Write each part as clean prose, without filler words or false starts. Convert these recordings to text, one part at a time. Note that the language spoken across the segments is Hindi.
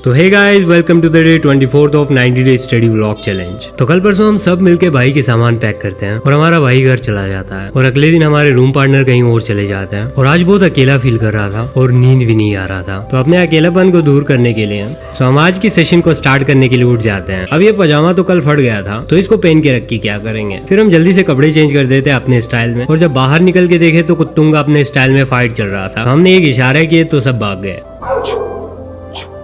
तो hey guys, welcome to the day 24th of 90 day study vlog challenge. तो कल परसों हम सब मिलके भाई के सामान पैक करते हैं और हमारा भाई घर चला जाता है और अगले दिन हमारे रूम पार्टनर कहीं और चले जाते हैं। और आज बहुत अकेला फील कर रहा था और नींद भी नहीं आ रहा था। तो अपने अकेलापन को दूर करने के लिए हम आज की सेशन को स्टार्ट करने के लिए उठ जाते हैं। अब ये पजामा तो कल फट गया था, तो इसको पहन के रख के क्या करेंगे। फिर हम जल्दी से कपड़े चेंज कर देते हैं अपने स्टाइल में। और जब बाहर निकल के देखे तो कुत्तुंगा अपने स्टाइल में फाइट चल रहा था। हमने एक इशारा किए तो सब भाग गए।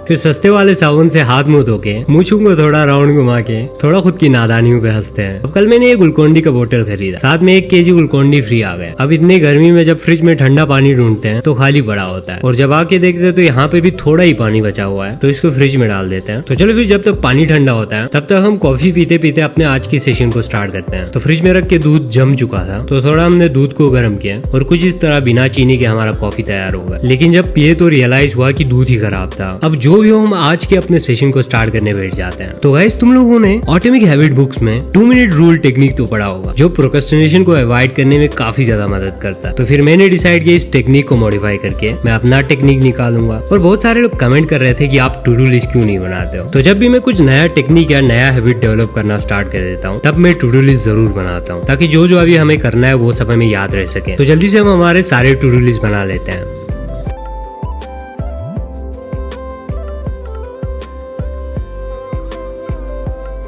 फिर सस्ते वाले साबुन से हाथ मुंह धो के मूंछों को थोड़ा राउंड घुमा के थोड़ा खुद की नादानियों पे हंसते हैं। अब कल मैंने ये ग्लूकोन डी का बोतल खरीदा, साथ में 1 kg ग्लूकोन डी फ्री आ गया। अब इतने गर्मी में जब फ्रिज में ठंडा पानी ढूंढते हैं तो खाली पड़ा होता है और जब आके देखते हैं तो यहाँ पे भी थोड़ा ही पानी बचा हुआ है, तो इसको फ्रिज में डाल देते हैं। तो चलो फिर जब तक पानी ठंडा होता है तब तक हम कॉफी पीते पीते अपने आज की सेशन को स्टार्ट करते हैं। तो फ्रिज में रख के दूध जम चुका था, तो थोड़ा हमने दूध को गर्म किया और कुछ इस तरह बिना चीनी के हमारा कॉफी तैयार होगा। लेकिन जब पिए तो रियलाइज हुआ कि दूध ही खराब था। अब जो भी हो, हम आज के अपने सेशन को स्टार्ट करने बैठ जाते हैं। तो गाइस, तुम लोगों ने एटॉमिक हैबिट बुक्स में 2 मिनट रूल टेक्निक तो पढ़ा होगा, जो प्रोक्रेस्टिनेशन को अवॉइड करने में काफी ज्यादा मदद करता है। तो फिर मैंने डिसाइड किया इस टेक्निक को मॉडिफाई करके मैं अपना टेक्निक निकालूंगा। और बहुत सारे लोग कमेंट कर रहे थे कि आप टू डू लिस्ट क्यों नहीं बनाते हो। तो जब भी मैं कुछ नया टेक्निक या नया हैबिट डेवलप करना स्टार्ट कर देता हूँ तब मैं टू डू लिस्ट जरूर बनाता हूँ, ताकि जो जो अभी हमें करना है वो सब हमें याद रह सके। तो जल्दी से हम हमारे सारे टू डू लिस्ट बना लेते हैं।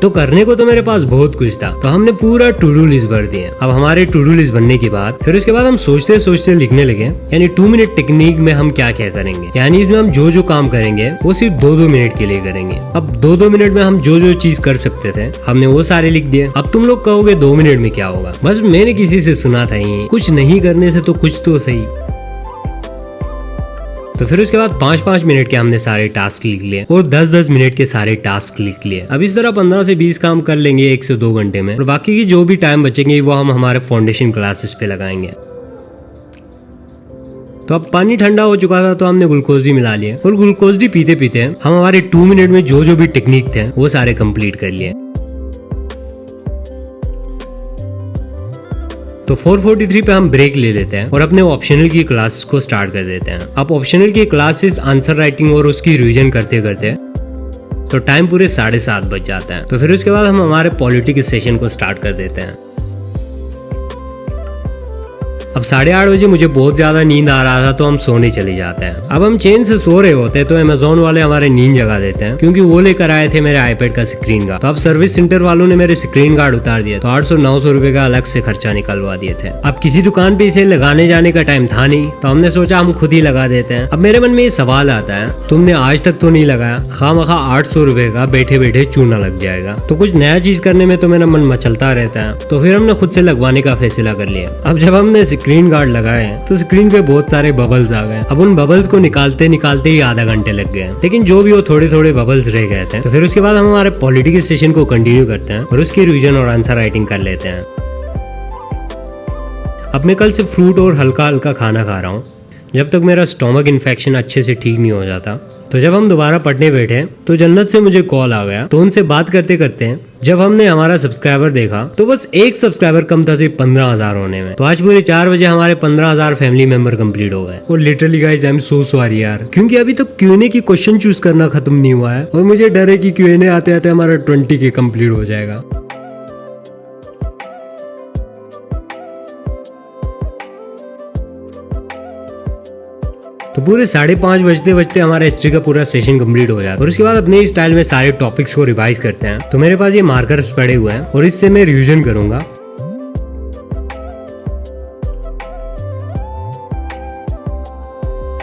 तो करने को तो मेरे पास बहुत कुछ था, तो हमने पूरा टू डू लिस्ट भर दिया। अब हमारे टू डू लिस्ट बनने के बाद फिर उसके बाद हम सोचते सोचते लिखने लगे, यानी 2 मिनट टेक्निक में हम क्या क्या करेंगे। यानी इसमें हम जो जो काम करेंगे वो सिर्फ 2-2 मिनट के लिए करेंगे। अब 2-2 मिनट में हम जो जो चीज कर सकते थे हमने वो सारे लिख दिए। अब तुम लोग कहोगे 2 मिनट में क्या होगा। बस मैंने किसी से सुना था ही, कुछ नहीं करने से तो कुछ तो सही। तो फिर उसके बाद 5-5 मिनट के हमने सारे टास्क लिख लिए और 10-10 मिनट के सारे टास्क लिख लिए। अब इस तरह 15 से 20 काम कर लेंगे 1 से 2 घंटे में, और बाकी की जो भी टाइम बचेंगे वो हम हमारे फाउंडेशन क्लासेस पे लगाएंगे। तो अब पानी ठंडा हो चुका था तो हमने ग्लूकोज डी मिला लिए और ग्लूकोज डी पीते पीते हम हमारे 2 मिनट में जो जो भी टेक्निक थे वो सारे कंप्लीट कर लिए। तो 4:43 पे हम ब्रेक ले लेते हैं और अपने ऑप्शनल की क्लासेस को स्टार्ट कर देते हैं। अब ऑप्शनल की क्लासेस आंसर राइटिंग और उसकी रिवीजन करते करते तो टाइम पूरे 7:30 बज जाता है। तो फिर उसके बाद हम हमारे पॉलिटिक्स सेशन को स्टार्ट कर देते हैं। अब 8:30 बजे मुझे बहुत ज्यादा नींद आ रहा था तो हम सोने चले जाते हैं। अब हम चैन से सो रहे होते हैं तो अमेज़न वाले हमारे नींद जगा देते हैं, क्योंकि वो लेकर आए थे मेरे आईपैड का स्क्रीन गार्ड। तो अब सर्विस सेंटर वालों ने मेरे स्क्रीन गार्ड उतार दिया, तो 800-900 रुपए का अलग से खर्चा निकलवा दिए थे। अब किसी दुकान पे इसे लगाने जाने का टाइम था नहीं, तो हमने सोचा हम खुद ही लगा देते हैं। अब मेरे मन में ये सवाल आता है, तुमने आज तक तो नहीं लगाया, खामखा 800 रुपए का बैठे बैठे चूना लग जाएगा। तो कुछ नया चीज करने में तो मेरा मन मचलता रहता है, तो फिर हमने खुद से लगवाने का फैसला कर लिया। अब जब हमने स्क्रीन गार्ड लगाए तो स्क्रीन पे बहुत सारे बबल्स आ गए। अब उन बबल्स को निकालते निकालते ही आधा घंटे लग गए, लेकिन जो भी वो थोड़े थोड़े बबल्स रह गए थे। तो फिर उसके बाद हम हमारे पॉलिटिकल सेशन को कंटिन्यू करते हैं और उसकी रिवीजन और आंसर राइटिंग कर लेते हैं। अब मैं कल से फ्रूट और हल्का हल्का खाना खा रहा हूँ जब तक मेरा स्टोमक इन्फेक्शन अच्छे से ठीक नहीं हो जाता। तो जब हम दोबारा पढ़ने बैठे तो जन्नत से मुझे कॉल आ गया। तो उनसे बात करते करते जब हमने हमारा सब्सक्राइबर देखा तो बस एक सब्सक्राइबर कम था सिर्फ 15,000 होने में। तो आज पूरे 4 बजे हमारे 15,000 फैमिली मेंबर कंप्लीट हो गए। और literally guys, I am so sorry यार, क्योंकि अभी तक Q&A की क्वेश्चन चूज करना खत्म नहीं हुआ है और मुझे डर है कि Q&A आते आते हमारा 20K कंप्लीट हो जाएगा। तो पूरे 5:30 बजते बजते हमारा हिस्ट्री का पूरा सेशन कंप्लीट हो जाता है और उसके बाद अपने स्टाइल में सारे टॉपिक्स को रिवाइज करते हैं। तो मेरे पास ये मार्कर्स पड़े हुए हैं और इससे मैं रिवीजन करूंगा।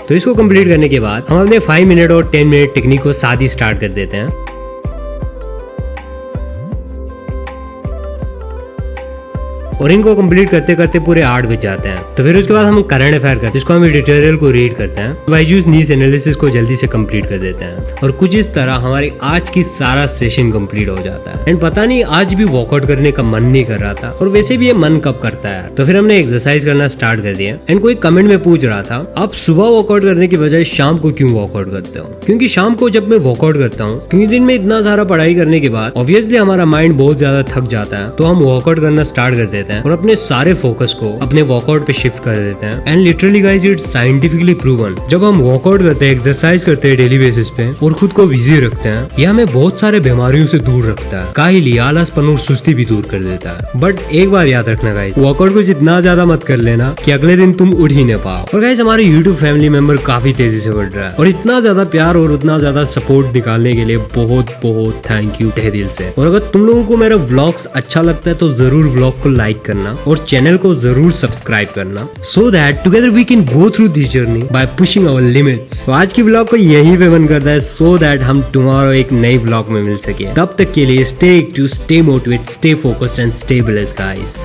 तो इसको कंप्लीट करने के बाद हम अपने 5 मिनट और 10 मिनट टेक्निक को साथ ही स्टार्ट कर देते हैं। और इनको कंप्लीट करते करते पूरे 8 बज जाते हैं। तो फिर उसके बाद हम करंट अफेयर करते हैं, जिसको हम ट्यूटोरियल को रीड करते हैं। बायजूस नीड्स एनालिसिस को जल्दी से कंप्लीट कर देते हैं और कुछ इस तरह हमारी आज की सारा सेशन कंप्लीट हो जाता है। एंड पता नहीं आज भी वर्कआउट करने का मन नहीं कर रहा था, और वैसे भी ये मन कब करता है। तो फिर हमने एक्सरसाइज करना स्टार्ट कर दिया। एंड कोई कमेंट में पूछ रहा था, आप सुबह वर्कआउट करने की बजाय शाम को क्यों वर्कआउट करते हो। क्योंकि शाम को जब मैं वर्कआउट करता हूँ, क्योंकि दिन में इतना सारा पढ़ाई करने के बाद ऑब्वियसली हमारा माइंड बहुत ज्यादा थक जाता है, तो हम वर्कआउट करना स्टार्ट कर देते हैं देते हैं और अपने सारे फोकस को अपने वर्कआउट पे शिफ्ट कर देते हैं। And literally guys it's scientifically proven, जब हम वर्कआउट करते हैं, एक्सरसाइज करते हैं डेली बेसिस पे और खुद को बिजी रखते हैं, ये हमें बहुत सारे बीमारियों से दूर रखता है, काहली, आलसपन और सुस्ती भी दूर कर देता है। बट एक बार याद रखना गाइस, वर्कआउट को जितना ज्यादा मत कर लेना कि अगले दिन तुम उठ ही न पाओ। और गाइस हमारे यूट्यूब फैमिली मेंबर काफी तेजी से बढ़ रहा है और इतना ज्यादा प्यार और उतना ज्यादा सपोर्ट निकालने के लिए बहुत बहुत थैंक यू तहे दिल से। और अगर तुम लोगों को मेरा व्लॉग्स अच्छा लगता है तो जरूर व्लॉग को लाइक करना और चैनल को जरूर सब्सक्राइब करना, so that together we can go through this journey by pushing our limits. तो आज की व्लॉग को यहीं पे बंद करता है, सो दैट हम टुमारो एक नई व्लॉग में मिल सके। तब तक के लिए stay active, stay motivate, stay focused and stay blessed guys.